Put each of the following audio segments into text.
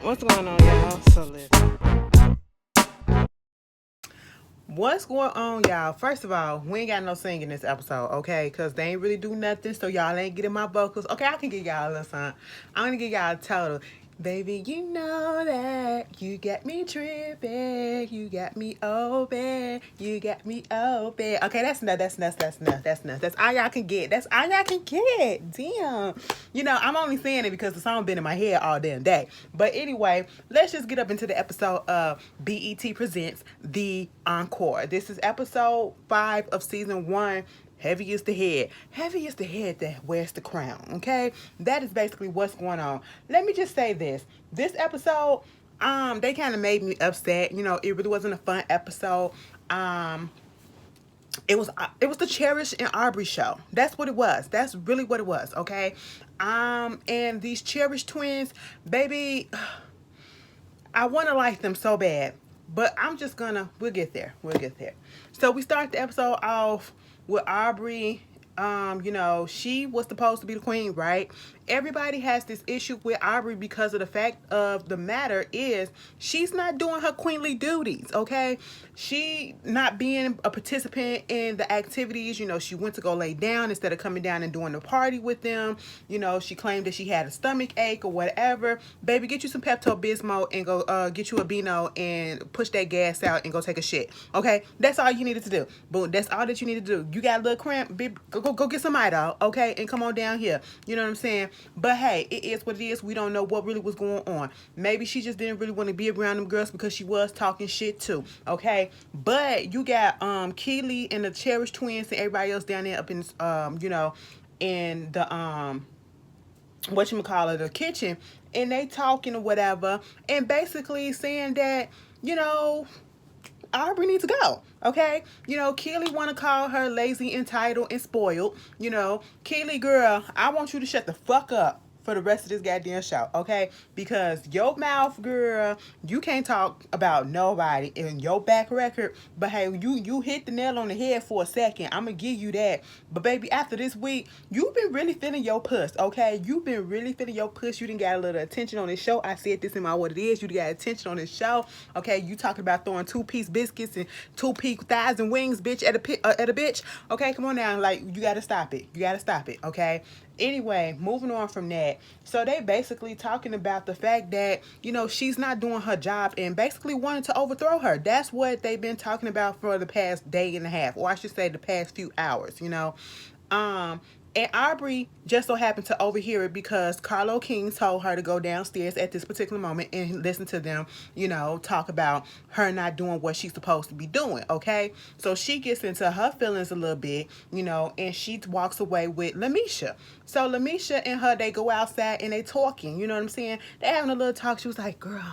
What's going on, y'all? So listen. What's going on, y'all? First of all, we ain't got no singing this episode, okay? Because they ain't really do nothing, so y'all ain't getting my vocals. Okay, I can give y'all a little song. I'm gonna give y'all a total. Baby, you know that you got me tripping, you got me open, you got me open. Okay, that's enough, that's enough. That's all y'all can get. That's all y'all can get. Damn. I'm only saying it because the song been in my head all damn day. But anyway, let's just get up into the episode of BET Presents The Encore. This is episode 5 of season 1. Heavy is the head. Heavy is the head that wears the crown. Okay? That is basically what's going on. Let me just say this. This episode, they kind of made me upset. It really wasn't a fun episode. It was the Cherish and Aubrey show. That's what it was. That's really what it was, okay? And these Cherish twins, baby, I want to like them so bad, but we'll get there. We'll get there. So we start the episode off with Aubrey. She was supposed to be the queen, right? Everybody has this issue with Aubrey because of the fact of the matter is she's not doing her queenly duties, okay? She not being a participant in the activities. She went to go lay down instead of coming down and doing the party with them. She claimed that she had a stomach ache or whatever. Baby, get you some Pepto-Bismol and go get you a Beano and push that gas out and go take a shit, okay? That's all you needed to do. But that's all that you need to do. You got a little cramp, baby, go get some Idol, okay? And come on down here. You know what I'm saying? But hey, it is what it is. We don't know what really was going on. Maybe she just didn't really want to be around them girls because she was talking shit too, okay? But you got Keely and the Cherish twins and everybody else down there up in in the the kitchen, and they talking or whatever, and basically saying that Aubrey needs to go. Okay? Keely want to call her lazy, entitled, and spoiled. Keely, girl, I want you to shut the fuck up for the rest of this goddamn show, okay? Because your mouth, girl, you can't talk about nobody in your back record. But hey, you hit the nail on the head for a second. I'm gonna give you that. But baby, after this week, you've been really feeling your puss, okay? You've been really feeling your puss. You didn't got a little attention on this show. I said this in my what it is. You got attention on this show, okay? You talking about throwing 2-piece biscuits and 2-piece thighs and wings, bitch, at a bitch, okay? Come on now, like you gotta stop it. You gotta stop it, okay? Anyway, moving on from that. So they basically talking about the fact that, she's not doing her job and basically wanting to overthrow her. That's what they've been talking about for the past day and a half, or I should say the past few hours, and Aubrey just so happened to overhear it because Carlo King told her to go downstairs at this particular moment and listen to them, talk about her not doing what she's supposed to be doing, okay? So she gets into her feelings a little bit, and she walks away with Lamisha. So Lamisha and her, they go outside and they talking, you know what I'm saying? They having a little talk. She was like, girl,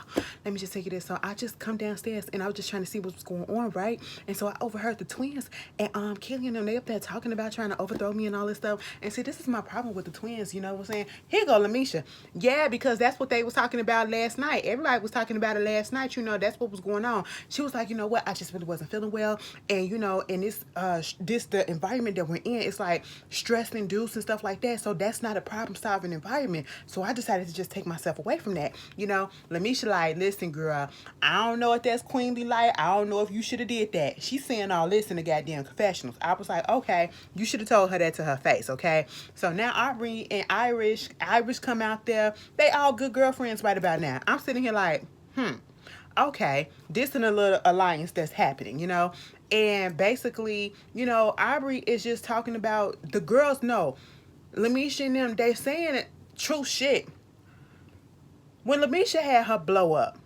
let me just take you this. So I just come downstairs and I was just trying to see what was going on, right? And so I overheard the twins and Kelly and them, they up there talking about trying to overthrow me and all this stuff. And see, this is my problem with the twins, you know what I'm saying? Here go Lamisha. Yeah, because that's what they was talking about last night. Everybody was talking about it last night, that's what was going on. She was like, you know what? I just really wasn't feeling well. And, in the environment that we're in, it's like stress induced and stuff like that. So that's not a problem solving environment. So I decided to just take myself away from that. Lamisha like, listen, girl, I don't know if that's queenly like. I don't know if you should have did that. She's saying all this in the goddamn confessionals. I was like, okay, you should have told her that to her face, okay? So now Aubrey and Irish come out there. They all good girlfriends right about now. I'm sitting here like, okay, this is a little alliance that's happening, And basically, Aubrey is just talking about the girls know. Lamisha and them, they saying it, true shit. When Lamisha had her blow up,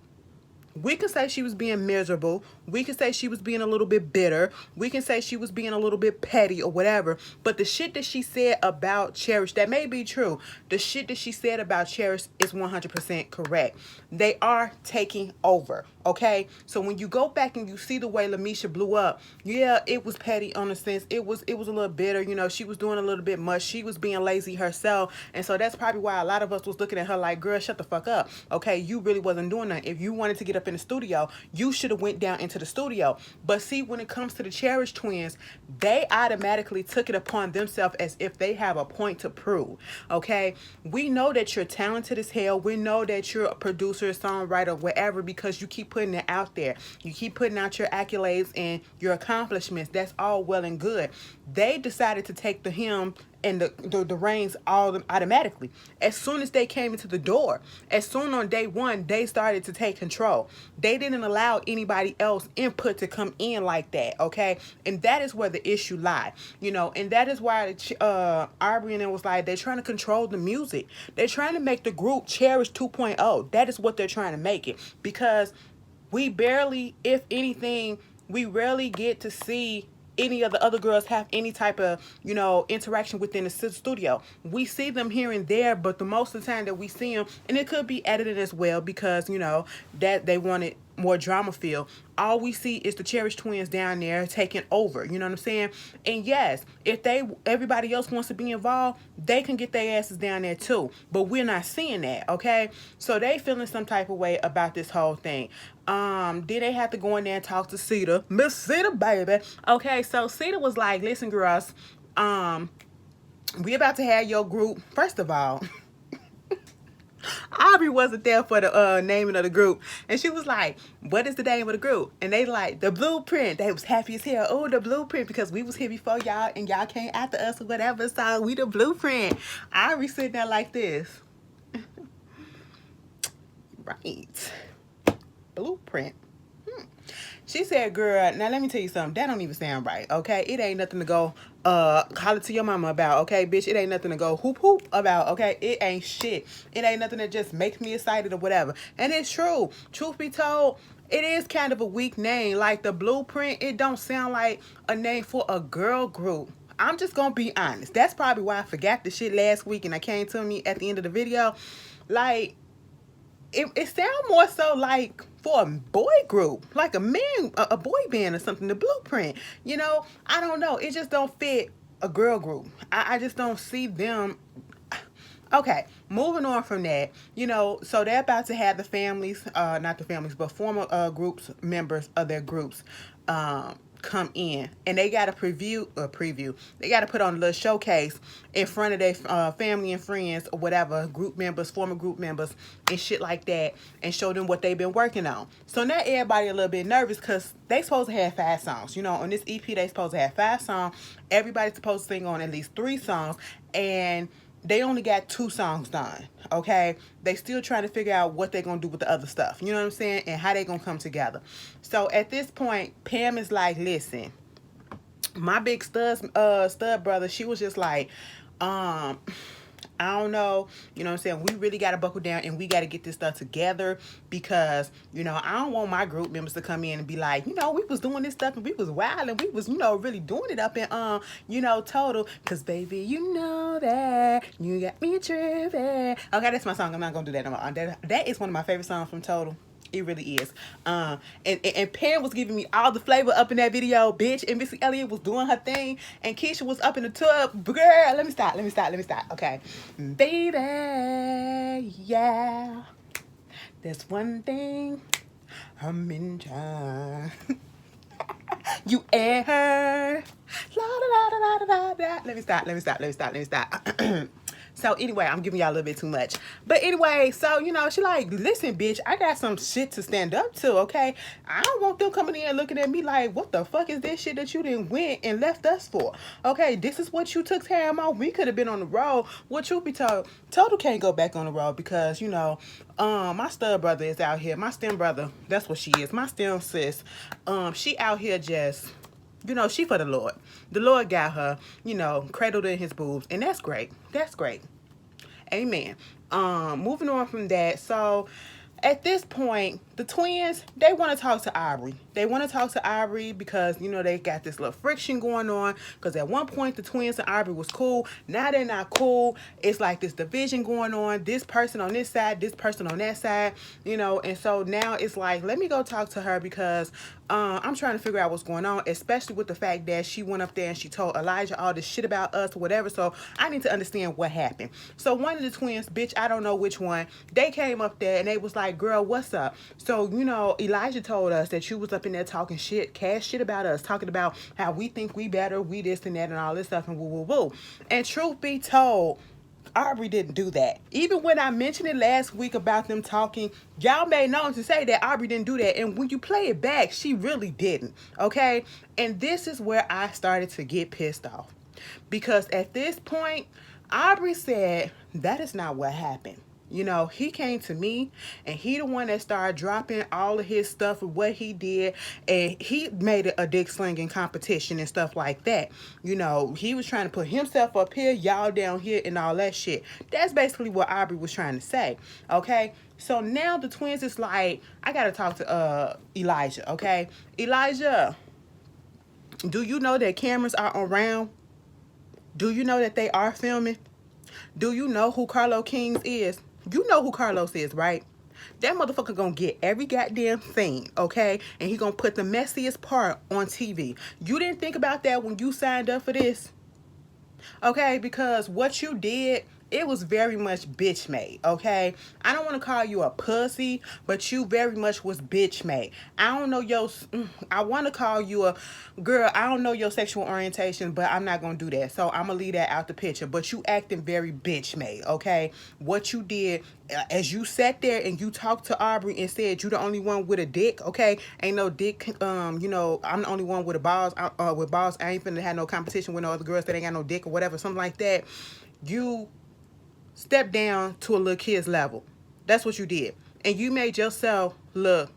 we can say she was being miserable. We can say she was being a little bit bitter. We can say she was being a little bit petty or whatever. But the shit that she said about Cherish, that may be true. The shit that she said about Cherish is 100% correct. They are taking over, okay? So when you go back and you see the way Lamisha blew up, yeah, it was petty on a sense. It was a little bitter. She was doing a little bit much. She was being lazy herself. And so that's probably why a lot of us was looking at her like, girl, shut the fuck up. Okay, you really wasn't doing that. If you wanted to get up up in the studio, you should have went down into the studio. But see, when it comes to the Cherish twins, they automatically took it upon themselves as if they have a point to prove. Okay, we know that you're talented as hell. We know that you're a producer, songwriter, whatever, because you keep putting it out there. You keep putting out your accolades and your accomplishments. That's all well and good. They decided to take the him and the reins all automatically. As soon as they came into the door, as soon on day one, they started to take control. They didn't allow anybody else input to come in like that, okay? And that is where the issue lied, you know, and that is why Aubrey and it was like, they're trying to control the music. They're trying to make the group Cherish 2.0. That is what they're trying to make it, because we barely, if anything, we rarely get to see any of the other girls have any type of, you know, interaction within the studio. We see them here and there, but the most of the time that we see them, and it could be edited as well because, you know, that they wanted more drama feel. All we see is the Cherish twins down there taking over, you know what I'm saying? And yes, if everybody else wants to be involved, they can get their asses down there too. But we're not seeing that, okay? So they feeling some type of way about this whole thing. Then they have to go in there and talk to Cedar. Miss Cedar, baby. Okay, so Cedar was like, listen, girls, we about to have your group. First of all, Aubry wasn't there for the naming of the group, and she was like, what is the name of the group? And they like, the Blueprint. They was happy as hell. Oh, the Blueprint, because we was here before y'all and y'all came after us or whatever, so we the Blueprint. Aubry sitting there like this. Right. Blueprint. She said, girl, now let me tell you something. That don't even sound right, okay? It ain't nothing to go holler to your mama about, okay, bitch? It ain't nothing to go hoop hoop about, okay? It ain't shit. It ain't nothing that just makes me excited or whatever. And it's true. Truth be told, it is kind of a weak name. Like the Blueprint, it don't sound like a name for a girl group. I'm just gonna be honest. That's probably why I forgot the shit last week and I came to me at the end of the video. Like, it sounds more so like for a boy group, like a boy band or something, the Blueprint. You know, I don't know. It just don't fit a girl group. I just don't see them. Okay, moving on from that, you know, so they're about to have the families, not the families, but former groups, members of their groups, come in, and they got to preview. They got to put on a little showcase in front of their family and friends or whatever, group members, former group members, and shit like that, and show them what they've been working on. So now everybody a little bit nervous because they supposed to have 5 songs. You know, on this EP they supposed to have 5 songs. Everybody's supposed to sing on at least 3 songs, and they only got 2 songs done, okay? They still trying to figure out what they're going to do with the other stuff, you know what I'm saying? And how they going to come together. So at this point, Pam is like, listen, my big stud brother, she was just like, I don't know, you know what I'm saying? We really got to buckle down and we got to get this stuff together because, you know, I don't want my group members to come in and be like, you know, we was doing this stuff and we was wild and we was, you know, really doing it up in, you know, Total. Because, baby, you know that you got me tripping. Okay, that's my song. I'm not going to do that no more. That is one of my favorite songs from Total. It really is. And Pam was giving me all the flavor up in that video, bitch. And Missy Elliott was doing her thing. And Keisha was up in the tub. Girl, let me stop. Okay. Baby, yeah. There's one thing I'm in time. You and her. La, da, da, da, da, da, da. Let me stop. So anyway, I'm giving y'all a little bit too much. But anyway, so, you know, she like, listen, bitch, I got some shit to stand up to, okay? I don't want them coming in looking at me like, what the fuck is this shit that you didn't went and left us for? Okay, this is what you took time off. We could have been on the road. Well, truth be told, Total can't go back on the road because, you know, my stud brother is out here. My stem brother, that's what she is. My stem sis, she out here just... You know, she for the Lord. The Lord got her, you know, cradled in his boobs. And that's great. That's great. Amen. Moving on from that. So, at this point, the twins, they want to talk to Aubry. They want to talk to Aubry because, you know, they got this little friction going on. Because at one point, the twins and Aubry was cool. Now they're not cool. It's like this division going on. This person on this side, this person on that side, you know. And so now it's like, let me go talk to her because I'm trying to figure out what's going on, especially with the fact that she went up there and she told Elijah all this shit about us or whatever. So I need to understand what happened. So one of the twins, bitch, I don't know which one, they came up there and they was like, girl, what's up? So, you know, Elijah told us that you was up in there talking shit, cash shit about us, talking about how we think we better, we this and that and all this stuff and woo woo woo. And truth be told, Aubry didn't do that. Even when I mentioned it last week about them talking, y'all made known to say that Aubry didn't do that. And when you play it back, she really didn't. Okay? And this is where I started to get pissed off. Because at this point, Aubry said, that is not what happened. You know, he came to me and he the one that started dropping all of his stuff of what he did, and he made it a dick slinging competition and stuff like that. You know, he was trying to put himself up here, y'all down here and all that shit. That's basically what Aubry was trying to say. Okay, so now the twins is like, I gotta talk to Elijah. Okay, Elijah, do you know that cameras are around? Do you know that they are filming? Do you know who Carlos Kings is? You know who Carlos is, right? That motherfucker gonna get every goddamn thing, okay? And he gonna put the messiest part on TV. You didn't think about that when you signed up for this? Okay, because what you did, it was very much bitch made, okay? I don't want to call you a pussy, but you very much was bitch made. I don't know your, I want to call you a girl. I don't know your sexual orientation, but I'm not going to do that. So I'm going to leave that out the picture. But you acting very bitch made, okay? What you did, as you sat there and you talked to Aubry and said you the only one with a dick, okay? Ain't no dick, you know, I'm the only one with a balls, with balls. I ain't finna have no competition with no other girls that ain't got no dick or whatever, something like that. You step down to a little kid's level. That's what you did. And you made yourself look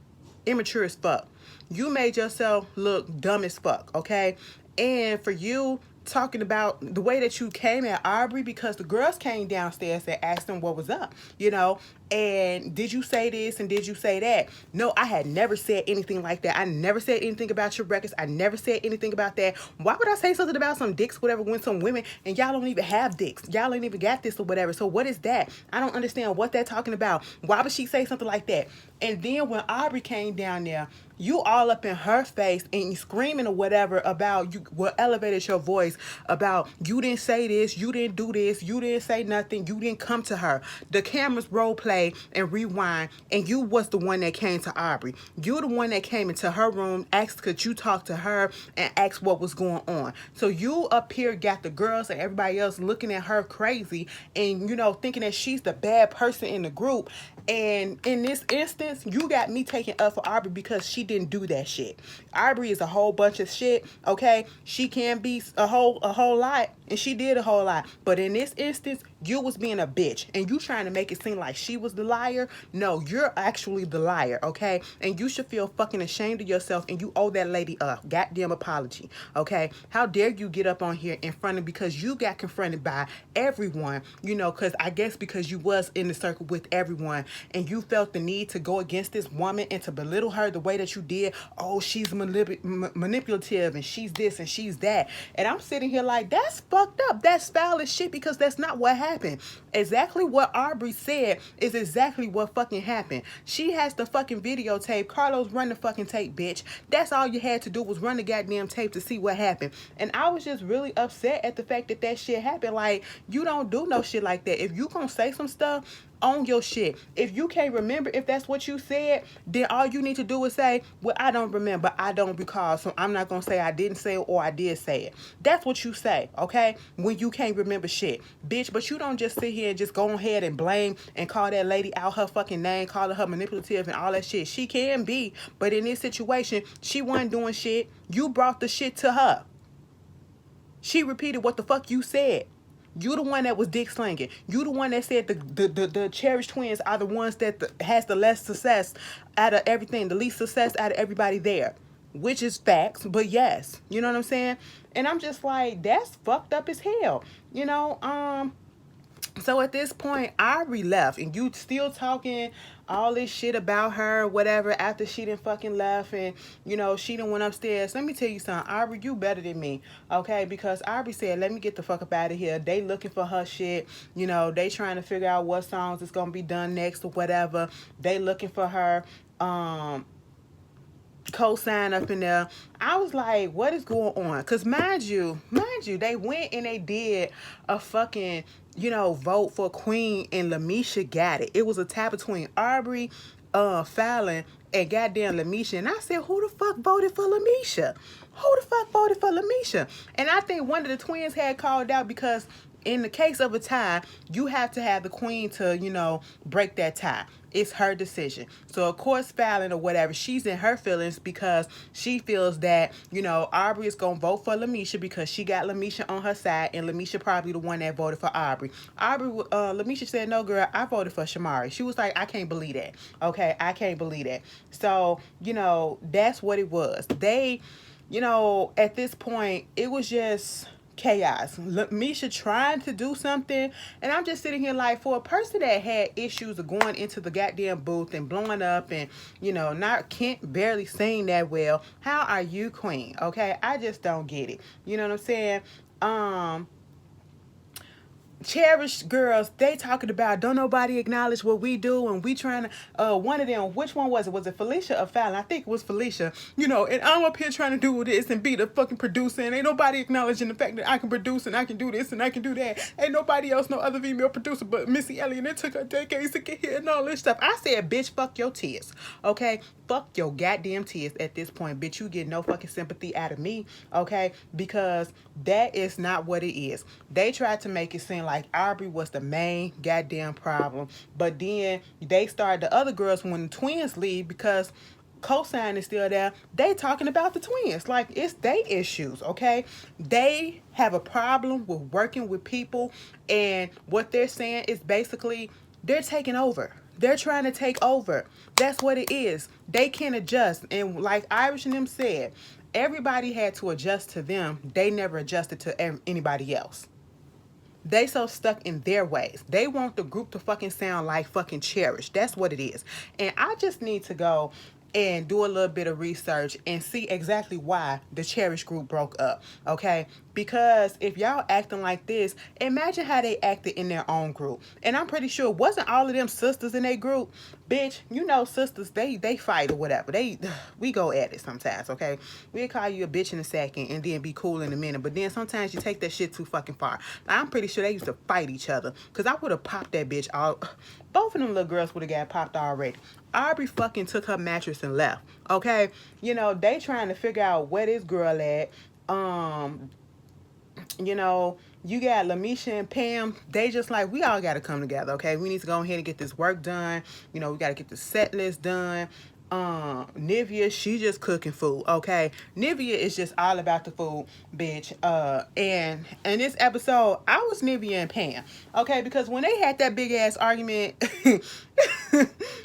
immature as fuck. You made yourself look dumb as fuck, okay? And for you talking about the way that you came at Aubry, because the girls came downstairs and asked them what was up, you know, and did you say this and did you say that? No, I had never said anything like that. I never said anything about your records. I never said anything about that. Why would I say something about some dicks, whatever, when some women, and y'all don't even have dicks? Y'all ain't even got this or whatever. So what is that? I don't understand what they're talking about. Why would she say something like that? And then when Aubry came down there, you all up in her face and you screaming or whatever about you, well, elevated your voice about you didn't say this, you didn't do this, you didn't say nothing, you didn't come to her. The cameras role play and rewind, and you was the one that came to Aubry. You the one that came into her room, asked could you talk to her, and asked what was going on. So you up here got the girls and everybody else looking at her crazy and, you know, thinking that she's the bad person in the group. And in this instance, you got me taking up for Aubry because she didn't do that shit. Aubry is a whole bunch of shit, okay? She can be a whole lot, and she did a whole lot. But in this instance, you was being a bitch, and you trying to make it seem like she was the liar. No, you're actually the liar, okay? And you should feel fucking ashamed of yourself, and you owe that lady a goddamn apology, okay? How dare you get up on here in front of, because you got confronted by everyone, you know, because I guess because you was in the circle with everyone, and you felt the need to go against this woman and to belittle her the way that you did. Oh, she's manipulative and she's this and she's that. And I'm sitting here like, that's fucked up. That's foul as shit, because that's not what happened. Exactly what Aubry said is exactly what fucking happened. She has the fucking videotape. Carlos, run the fucking tape, bitch. That's all you had to do was run the goddamn tape to see what happened. And I was just really upset at the fact that that shit happened. Like, you don't do no shit like that. If you gonna say some stuff, own your shit. If you can't remember if that's what you said, then all you need to do is say, well, I don't remember, I don't recall, so I'm not gonna say I didn't say it or I did say it. That's what you say, okay? When you can't remember shit, bitch. But you don't just sit here and just go ahead and blame and call that lady out her fucking name, call her manipulative and all that shit. She can be, but in this situation, she wasn't doing shit. You brought the shit to her. She repeated what the fuck you said. You the one that was dick slinging. You the one that said the cherished twins are the ones that has the less success out of everything, the least success out of everybody there, which is facts. But yes, you know what I'm saying. And I'm just like, that's fucked up as hell. You know, So at this point, Aubrey left, and you still talking all this shit about her, whatever, after she done fucking left, and she done went upstairs. Let me tell you something, Aubrey, you better than me, okay? Because Aubrey said, let me get the fuck up out of here. They looking for her shit, they trying to figure out what songs is gonna be done next or whatever. They looking for her. Co-sign up in there. I was like, what is going on? Because mind you, they went and they did a fucking, vote for Queen, and Lamisha got it. It was a tie between Aubrey, Fallon, and goddamn Lamisha. And I said, who the fuck voted for Lamisha? Who the fuck voted for Lamisha? And I think one of the twins had called out because in the case of a tie, you have to have the queen to, break that tie. It's her decision. So, of course, Fallon or whatever, she's in her feelings because she feels that, Aubrey is going to vote for Lamisha because she got Lamisha on her side, and Lamisha probably the one that voted for Aubrey. Lamisha said, no, girl, I voted for Shamari. She was like, I can't believe that. Okay, I can't believe that. So, that's what it was. They, at this point, it was just chaos. Misha trying to do something, and I'm just sitting here like, for a person that had issues of going into the goddamn booth and blowing up and not can't barely sing that well, how are you queen? Okay, I just don't get it. You know what I'm saying? Cherished girls, they talking about don't nobody acknowledge what we do, and we trying to one of them, which one was it Felicia or Fallon? I think it was Felicia. And I'm up here trying to do this and be the fucking producer, and ain't nobody acknowledging the fact that I can produce and I can do this and I can do that. Ain't nobody else, no other female producer but Missy Elliott. It took her decades to get here and all this stuff. I said, bitch, fuck your tears. Okay, fuck your goddamn tears at this point, bitch. You get no fucking sympathy out of me, okay? Because that is not what it is. They tried to make it seem like Aubrey was the main goddamn problem, but then they started, the other girls, when the twins leave, because cosign is still there, they talking about the twins like it's they issues, okay? They have a problem with working with people, and what they're saying is basically they're taking over. They're trying to take over. That's what it is. They can't adjust. And like Irish and them said, everybody had to adjust to them. They never adjusted to anybody else. They so stuck in their ways. They want the group to fucking sound like fucking Cherish. That's what it is. And I just need to go and do a little bit of research and see exactly why the Cherish group broke up, okay? Because if y'all acting like this, imagine how they acted in their own group. And I'm pretty sure, wasn't all of them sisters in their group? Bitch, sisters, they fight or whatever. We go at it sometimes, okay? We'll call you a bitch in a second and then be cool in a minute. But then sometimes you take that shit too fucking far. I'm pretty sure they used to fight each other. Because I would have popped that bitch all... Both of them little girls would have got popped already. Aubrey fucking took her mattress and left, okay? They trying to figure out where this girl at. You got Lamisha and Pam. They just like, we all got to come together, okay? We need to go ahead and get this work done. We got to get the set list done. Nivea, she just cooking food, okay? Nivea is just all about the food, bitch. And in this episode, I was Nivea and Pam, okay? Because when they had that big ass argument,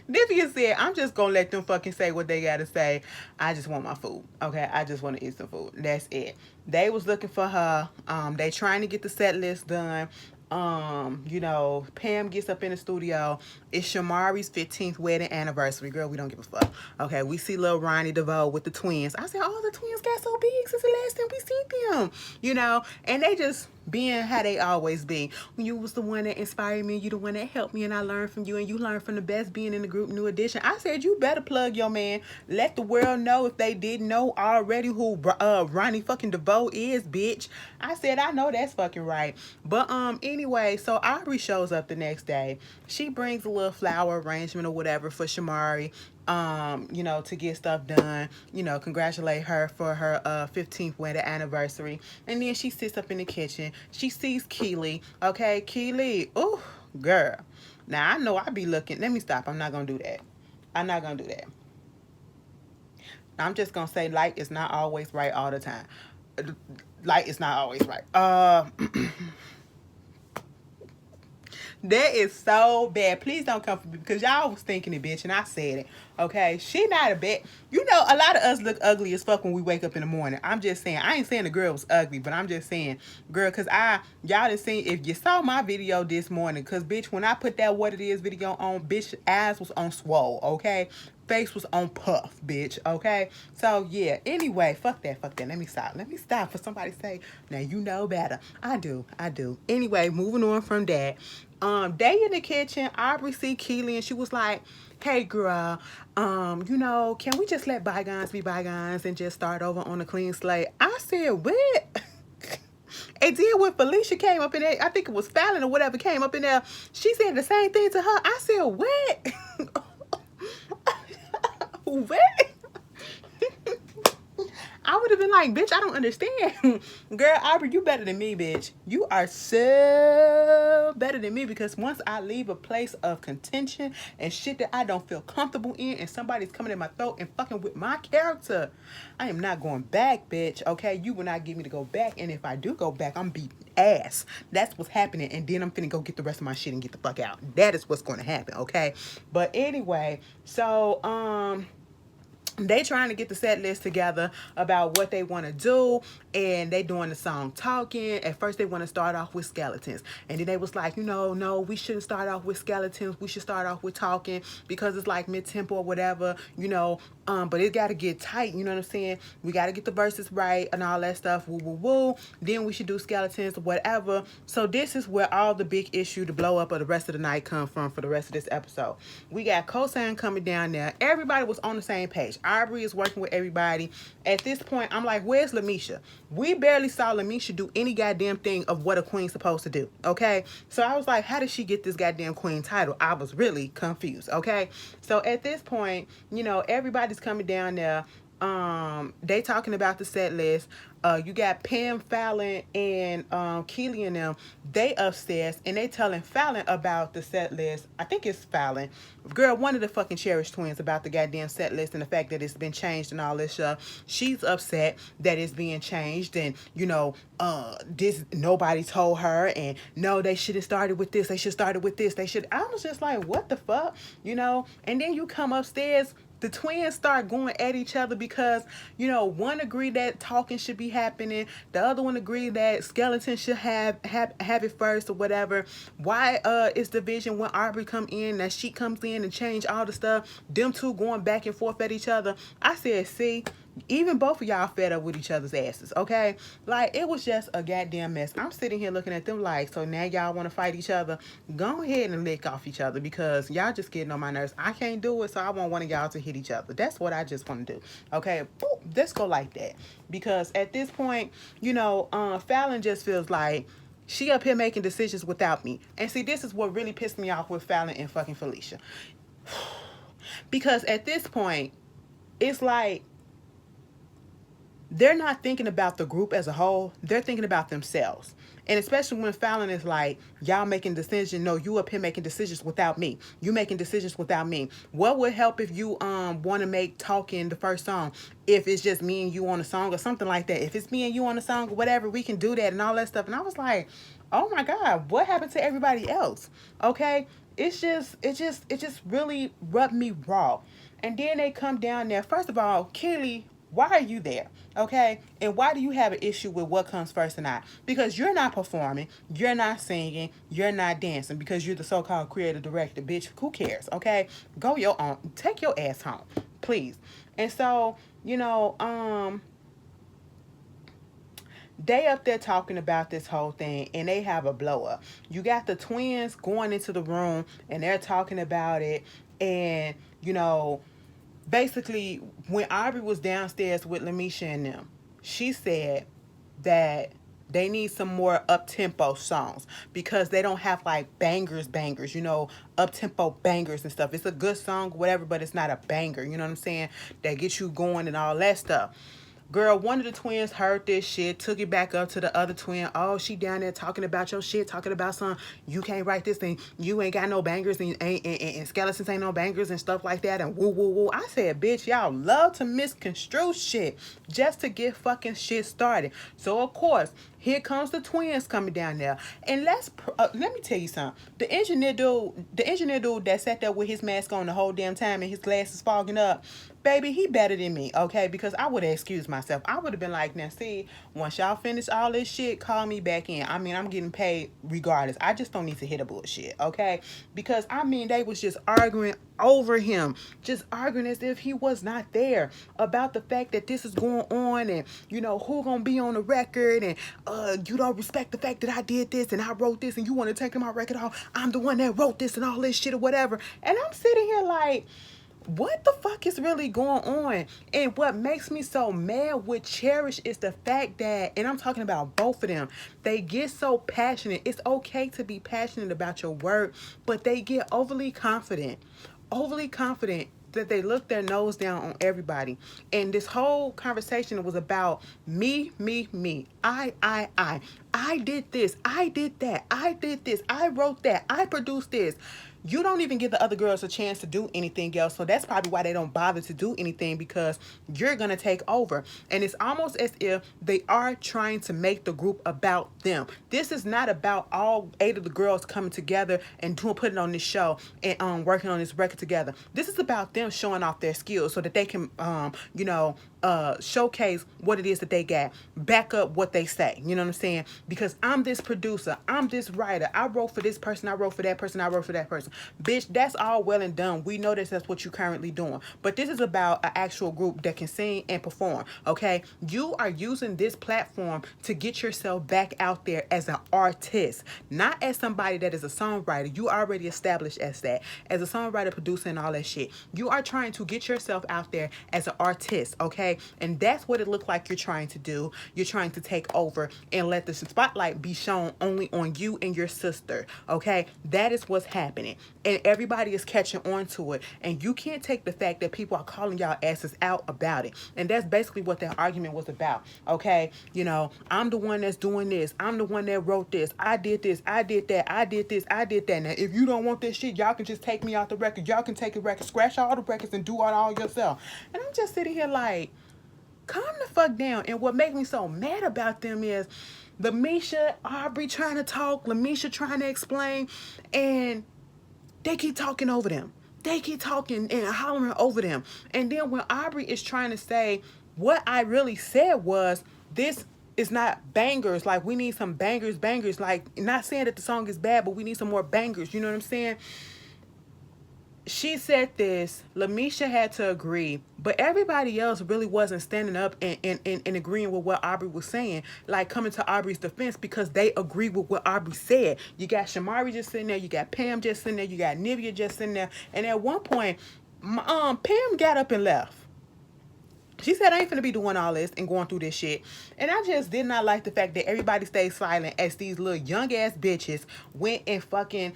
Nivea said, I'm just gonna let them fucking say what they gotta say. I just want my food, okay? I just want to eat some food. That's it. They was looking for her. They trying to get the set list done. Pam gets up in the studio. It's Shamari's 15th wedding anniversary. Girl, we don't give a fuck. Okay, we see little Ronnie DeVoe with the twins. I said, oh, the twins got so big since the last time we seen them. And they just being how they always be. When you was the one that inspired me, you the one that helped me, and I learned from you, and you learned from the best being in the group New Edition. I said, you better plug your man. Let the world know, if they didn't know already, who Ronnie fucking DeVoe is, bitch. I said, I know that's fucking right. But anyway, so Aubrey shows up the next day. She brings a little flower arrangement or whatever for Shamari, to get stuff done, congratulate her for her 15th wedding anniversary. And then she sits up in the kitchen. She sees Keely. Okay, Keely. Oh, girl. Now, I know I be looking. Let me stop. I'm not going to do that. I'm not going to do that. I'm just going to say light is not always right all the time. Light is not always right. That is so bad. Please don't come for me because y'all was thinking it, bitch, and I said it. Okay, she not a bad. You know, a lot of us look ugly as fuck when we wake up in the morning. I'm just saying. I ain't saying the girl was ugly, but I'm just saying, girl, cause y'all done seen. If you saw my video this morning, cause bitch, when I put that what it is video on, bitch, ass was on swole. Okay, face was on puff, bitch. Okay, so yeah. Anyway, fuck that, fuck that. Let me stop. Let me stop. For somebody to say, now you know better. I do, I do. Anyway, moving on from that. They in the kitchen. Aubry see Keely and she was like, "Hey, girl, you know, can we just let bygones be bygones and just start over on a clean slate?" I said, "What?" And then when Felicia came up in there, I think it was Fallon or whatever came up in there, she said the same thing to her. I said, "What?" What? I would have been like, bitch, I don't understand. Girl, Aubry, you better than me, bitch. You are so better than me because once I leave a place of contention and shit that I don't feel comfortable in and somebody's coming in my throat and fucking with my character, I am not going back, bitch, okay? You will not get me to go back, and if I do go back, I'm beating ass. That's what's happening, and then I'm finna go get the rest of my shit and get the fuck out. That is what's going to happen, okay? But anyway, so, they trying to get the set list together about what they want to do, and they doing the song Talking. At first they want to start off with Skeletons, and then they was like, you know, no, we shouldn't start off with Skeletons, we should start off with Talking because it's like mid-tempo or whatever, you know, but it got to get tight, you know what I'm saying? We got to get the verses right and all that stuff, woo woo woo. Then we should do Skeletons or whatever. So this is where all the big issue, the blow up of the rest of the night come from for the rest of this episode. We got Cosign coming down there. Everybody was on the same page. Aubry is working with everybody. At this point, I'm like, where's Lamisha? We barely saw Lamisha do any goddamn thing of what a queen's supposed to do, okay? So I was like, how did she get this goddamn queen title? I was really confused, okay? So at this point, you know, everybody's coming down there. They talking about the set list. You got Pam, Fallon, and Keely and them. They upstairs and they telling Fallon about the set list. I think it's Fallon, girl, one of the fucking Cherish twins, about the goddamn set list and the fact that it's been changed and all this stuff. She's upset that it's being changed, and you know, this nobody told her, and no, they should have started with this. They should started with this. They should. I was just like, what the fuck, you know? And then you come upstairs. The twins start going at each other because, you know, one agreed that Talking should be happening. The other one agreed that Skeleton should have it first or whatever. Why is division when Aubry come in, that she comes in and change all the stuff? Them two going back and forth at each other. I said, see, even both of y'all fed up with each other's asses, okay? Like, it was just a goddamn mess. I'm sitting here looking at them like, so now y'all want to fight each other? Go ahead and lick off each other because y'all just getting on my nerves. I can't do it, so I want one of y'all to hit each other. That's what I just want to do, okay? Boop, let's go like that. Because at this point, you know, Fallon just feels like she up here making decisions without me. And see, this is what really pissed me off with Fallon and fucking Felicia. Because at this point, it's like, they're not thinking about the group as a whole. They're thinking about themselves. And especially when Fallon is like, y'all making decisions. No, you up here making decisions without me. You making decisions without me. What would help if you want to make Talking the first song? If it's just me and you on a song or something like that. If it's me and you on a song or whatever, we can do that and all that stuff. And I was like, oh my God, what happened to everybody else? Okay? It just really rubbed me raw. And then they come down there. First of all, Kelly, why are you there? Okay? And why do you have an issue with what comes first or not? Because you're not performing, you're not singing, you're not dancing because you're the so-called creative director. Bitch, who cares? Okay? Go your own. Take your ass home, please. And so, you know, they up there talking about this whole thing and they have a blow up. You got the twins going into the room and they're talking about it, and, you know, basically, when Aubry was downstairs with Lamisha and them, she said that they need some more up-tempo songs because they don't have like bangers, you know, up-tempo bangers and stuff. It's a good song, whatever, but it's not a banger, you know what I'm saying? That gets you going and all that stuff. Girl, one of the twins heard this shit, took it back up to the other twin. Oh, she down there talking about your shit, talking about some, you can't write this thing, you ain't got no bangers, and skeletons ain't no bangers and stuff like that, and woo woo woo. I said, bitch, y'all love to misconstrue shit just to get fucking shit started. So of course, here comes the twins coming down there, and let me tell you something. The engineer dude that sat there with his mask on the whole damn time and his glasses fogging up, baby, he better than me, okay? Because I would have excused myself. I would have been like, now see, once y'all finish all this shit, call me back in. I mean, I'm getting paid regardless. I just don't need to hit a bullshit, okay? Because I mean, they was just arguing over him, just arguing as if he was not there about the fact that this is going on, and who gonna be on the record, and you don't respect the fact that I did this and I wrote this, and you want to take my record off. I'm the one that wrote this and all this shit or whatever. And I'm sitting here like, what the fuck is really going on? And what makes me so mad with Cherish is the fact that, and I'm talking about both of them, they get so passionate. It's okay to be passionate about your work, but they get overly confident that they look their nose down on everybody. And this whole conversation was about me, me, me. I did this. I did that. I did this. I wrote that. I produced this. You don't even give the other girls a chance to do anything else. So that's probably why they don't bother to do anything, because you're going to take over. And it's almost as if they are trying to make the group about them. This is not about all 8 of the girls coming together and putting on this show and working on this record together. This is about them showing off their skills so that they can, showcase what it is that they got, back up what they say. You know what I'm saying? Because I'm this producer, I'm this writer, I wrote for this person, I wrote for that person, I wrote for that person. Bitch, that's all well and done. We know that's what you're currently doing. But this is about an actual group that can sing and perform, okay? You are using this platform to get yourself back out there as an artist, not as somebody that is a songwriter. You already established as that, as a songwriter, producer, and all that shit. You are trying to get yourself out there as an artist, okay? And that's what it looked like you're trying to do. You're trying to take over and let the spotlight be shown only on you and your sister, okay? That is what's happening. And everybody is catching on to it. And you can't take the fact that people are calling y'all asses out about it. And that's basically what that argument was about, okay? I'm the one that's doing this. I'm the one that wrote this. I did this. I did that. I did this. I did that. Now, if you don't want this shit, y'all can just take me out the record. Y'all can take a record, scratch all the records, and do it all yourself. And I'm just sitting here like, calm the fuck down. And what makes me so mad about them is Lamisha, Aubry trying to talk, Lamisha trying to explain, and they keep talking over them. They keep talking and hollering over them. And then when Aubry is trying to say, what I really said was, this is not bangers. Like, we need some bangers. Like, not saying that the song is bad, but we need some more bangers. You know what I'm saying? She said this, Lamisha had to agree, but everybody else really wasn't standing up and agreeing with what Aubry was saying, like coming to Aubry's defense, because they agree with what Aubry said. You got Shamari just sitting there, you got Pam just sitting there, you got Nivea just sitting there, and at one point, Pam got up and left. She said, I ain't finna be doing all this and going through this shit. And I just did not like the fact that everybody stayed silent as these little young ass bitches went and fucking,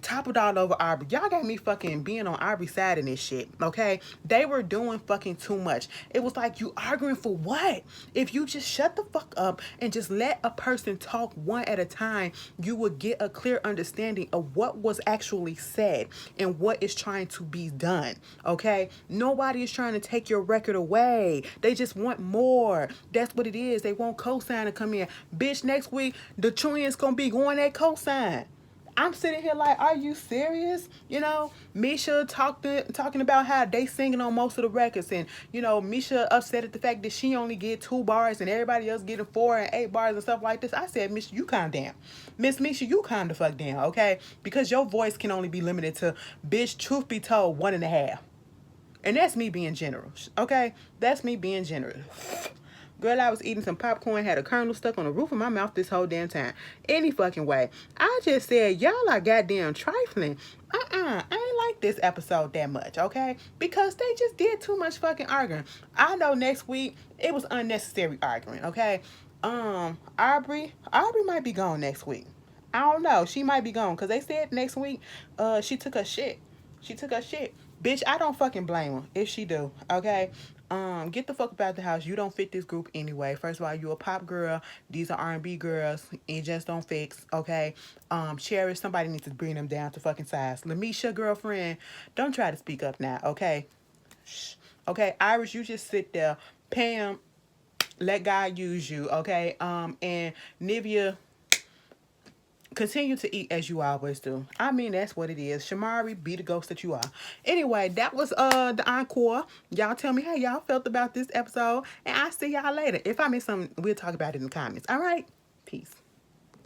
toppled all over Aubry. Y'all got me fucking being on Aubry's side in this shit, okay? They were doing fucking too much. It was like, you arguing for what? If you just shut the fuck up and just let a person talk one at a time, you would get a clear understanding of what was actually said and what is trying to be done, okay? Nobody is trying to take your record away. They just want more. That's what it is. They want cosign to come in. Bitch, next week, the twins gonna be going at cosign. I'm sitting here like, are you serious? Misha talking about how they singing on most of the records, and Misha upset at the fact that she only get 2 bars and everybody else getting 4 and 8 bars and stuff like this. I said, Misha, you calm down. Miss Misha, you calm the fuck down, okay? Because your voice can only be limited to, bitch, truth be told, 1.5. And that's me being generous, okay? That's me being generous. Girl, I was eating some popcorn, had a kernel stuck on the roof of my mouth this whole damn time. Any fucking way. I just said, y'all are goddamn trifling. I ain't like this episode that much, okay? Because they just did too much fucking arguing. I know next week, it was unnecessary arguing, okay? Aubry might be gone next week. I don't know. She might be gone. Because they said next week, she took her shit. Bitch, I don't fucking blame her if she do, okay? Get the fuck up out the house. You don't fit this group anyway. First of all, you a pop girl. These are R&B girls. It just don't fix, okay? Cherish, somebody needs to bring them down to fucking size. Lamisha, girlfriend, don't try to speak up now, okay? Shh. Okay, Iris, you just sit there. Pam, let God use you, okay? And Nivea, continue to eat as you always do. I mean, that's what it is. Shamari, be the ghost that you are. Anyway, that was the encore. Y'all tell me how y'all felt about this episode, and I'll see y'all later. If I miss something, we'll talk about it in the comments. All right? Peace.